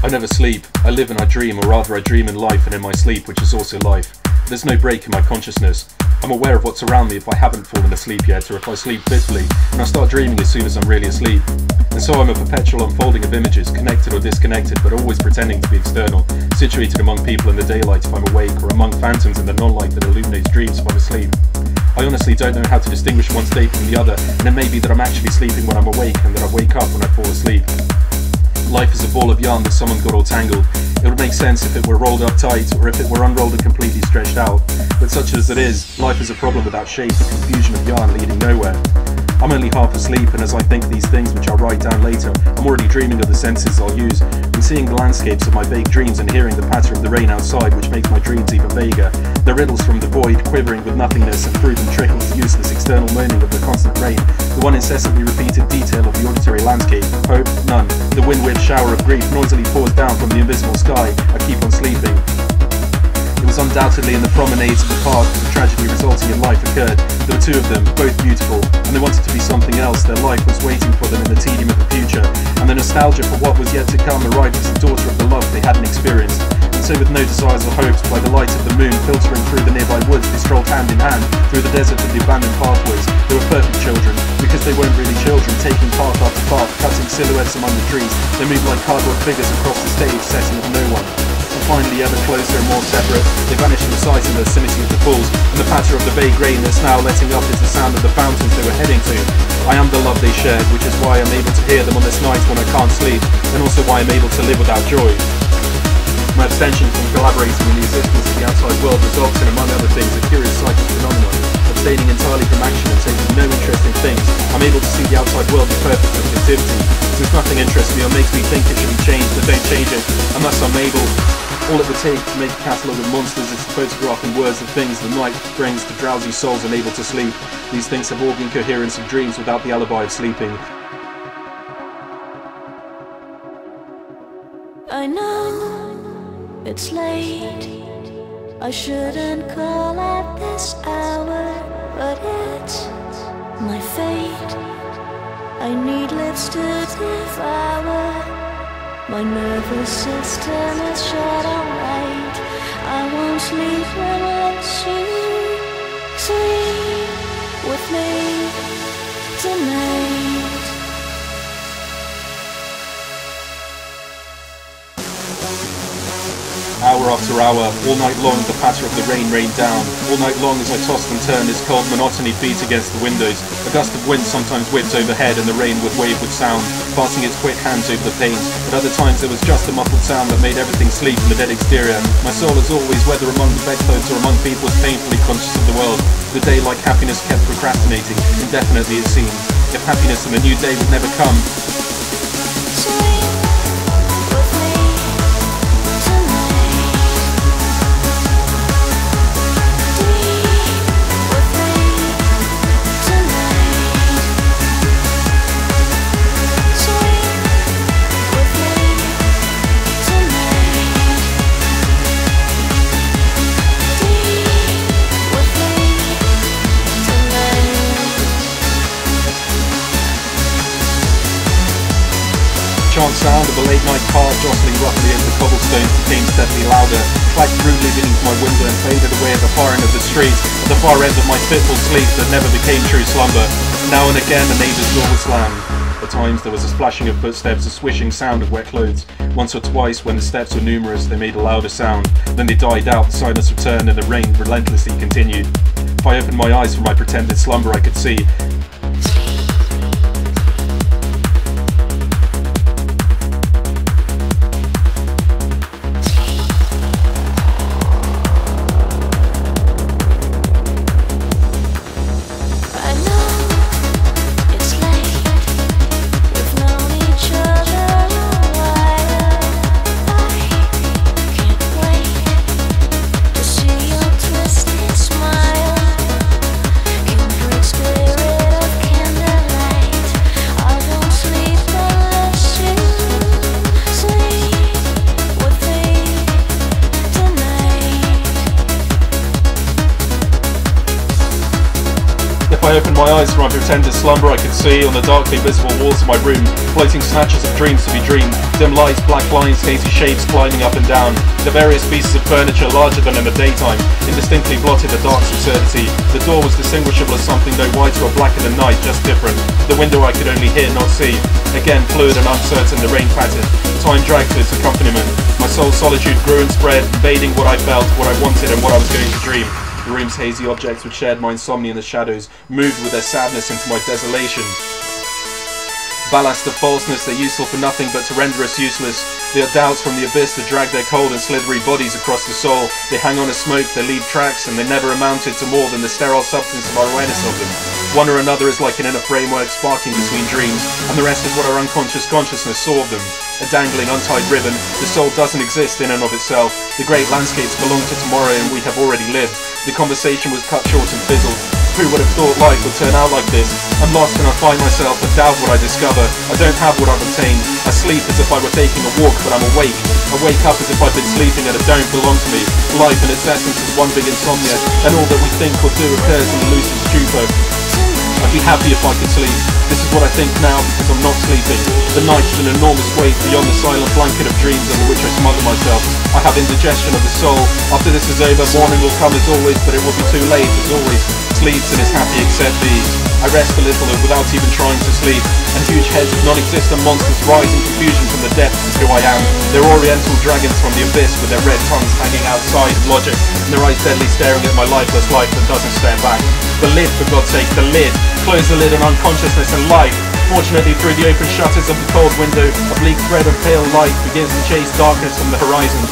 I never sleep. I live and I dream, or rather I dream in life and in my sleep, which is also life. There's no break in my consciousness. I'm aware of what's around me if I haven't fallen asleep yet, or if I sleep fitfully, and I start dreaming as soon as I'm really asleep. And so I'm a perpetual unfolding of images, connected or disconnected, but always pretending to be external, situated among people in the daylight if I'm awake, or among phantoms in the non-light that illuminates dreams if I'm asleep. I honestly don't know how to distinguish one state from the other, and it may be that I'm actually sleeping when I'm awake, and that I wake up when I fall asleep. Life is a ball of yarn that someone got all tangled. It would make sense if it were rolled up tight, or if it were unrolled and completely stretched out. But such as it is, life is a problem without shape, a confusion of yarn leading nowhere. I'm only half asleep, and as I think these things which I'll write down later, I'm already dreaming of the senses I'll use, and seeing the landscapes of my vague dreams and hearing the patter of the rain outside, which makes my dreams even vaguer. The riddles from the void, quivering with nothingness, and through them trickles the useless external moaning of the constant rain, the one incessantly repeated detail of the auditory landscape. Hope? None. The wind-whipped shower of grief noisily pours down from the invisible sky. I keep on sleeping. It was undoubtedly in the promenades of the park that the tragedy resulting in life occurred. There were two of them, both beautiful, and they wanted to be something else. Their life was waiting for them in the tedium of the future, and the nostalgia for what was yet to come arrived as the daughter of the love they hadn't experienced. And so with no desires or hopes, by the light of the moon filtering through the nearby woods, they strolled hand in hand through the desert of the abandoned pathways. They were perfect children, because they weren't really children, taking path after path, cutting silhouettes among the trees. They moved like cardboard figures across the stage, setting of no one. Finally, ever closer and more separate, they vanished from sight in the vicinity of the falls, and the patter of the vague rain that's now letting up is the sound of the fountains they were heading to. I am the love they shared, which is why I'm able to hear them on this night when I can't sleep, and also why I'm able to live without joy. My abstention from collaborating in the existence of the outside world results in, among other things, a curious psychic phenomenon. Abstaining entirely from action and taking no interest in things, I'm able to see the outside world with perfect objectivity. Since nothing interests me or makes me think it should be changed, I don't change it, and thus I'm able. All it would take to make a catalogue of monsters is to photograph in words the things the night brings to drowsy souls unable to sleep. These things have all the incoherence of dreams without the alibi of sleeping. I know it's late, I shouldn't call at this hour, but it's my fate. I need lips to devour. My nervous system is shut on right. I won't sleep unless you sleep with me tonight. Hour after hour, all night long the patter of the rain rained down. All night long as I tossed and turned, this cold monotony beat against the windows. A gust of wind sometimes whipped overhead and the rain would wave with sound, passing its quick hands over the panes. But other times there was just a muffled sound that made everything sleep in the dead exterior. My soul as always, whether among the bedclothes or among people, was painfully conscious of the world. The day, like happiness, kept procrastinating, indefinitely it seemed. If happiness and a new day would never come, sound of a late night car jostling roughly as the cobblestones became steadily louder, clacked rudely beneath my window and faded away at the far end of the street, at the far end of my fitful sleep that never became true slumber. Now and again a neighbour's door would slam. At times there was a splashing of footsteps, a swishing sound of wet clothes. Once or twice, when the steps were numerous, they made a louder sound. Then they died out, the silence returned, and the rain relentlessly continued. If I opened my eyes from my pretended slumber, I could see spirit I opened my eyes from my pretended slumber, I could see on the darkly visible walls of my room floating snatches of dreams to be dreamed, dim lights, black lines, hazy shapes climbing up and down. The various pieces of furniture, larger than in the daytime, indistinctly blotted the dark's absurdity. The door was distinguishable as something though whiter or black in the night, just different. The window I could only hear, not see. Again, fluid and uncertain, the rain pattered. Time dragged to its accompaniment. My soul's solitude grew and spread, invading what I felt, what I wanted, and what I was going to dream. The room's hazy objects which shared my insomnia in the shadows moved with their sadness into my desolation. Ballast of falseness, they're useful for nothing but to render us useless. They are doubts from the abyss that drag their cold and slithery bodies across the soul. They hang on as smoke, they leave tracks, and they never amounted to more than the sterile substance of our awareness of them. One or another is like an inner framework sparking between dreams, and the rest is what our unconscious consciousness saw of them. A dangling, untied ribbon, the soul doesn't exist in and of itself. The great landscapes belong to tomorrow and we have already lived. The conversation was cut short and fizzled. Who would have thought life would turn out like this? I'm lost and I find myself, I doubt what I discover. I don't have what I've obtained. I sleep as if I were taking a walk, but I'm awake. I wake up as if I've been sleeping and it don't belong to me. Life in its essence is one big insomnia, and all that we think or do occurs in the lucid stupor. I'd be happy if I could sleep. This is what I think now because I'm not sleeping. The night is an enormous weight beyond the silent blanket of dreams under which I smother myself. I have indigestion of the soul. After this is over, morning will come as always, but it will be too late as always. Sleeps and is happy except these. I rest a little without even trying to sleep, and huge heads of non-existent monsters rise in confusion from the depths of who I am. They're oriental dragons from the abyss with their red tongues hanging outside of logic, and their eyes deadly staring at my lifeless life that doesn't stare back. The lid, for God's sake, the lid! Close the lid on unconsciousness and life! Fortunately, through the open shutters of the cold window, a bleak thread of pale light begins to chase darkness from the horizon.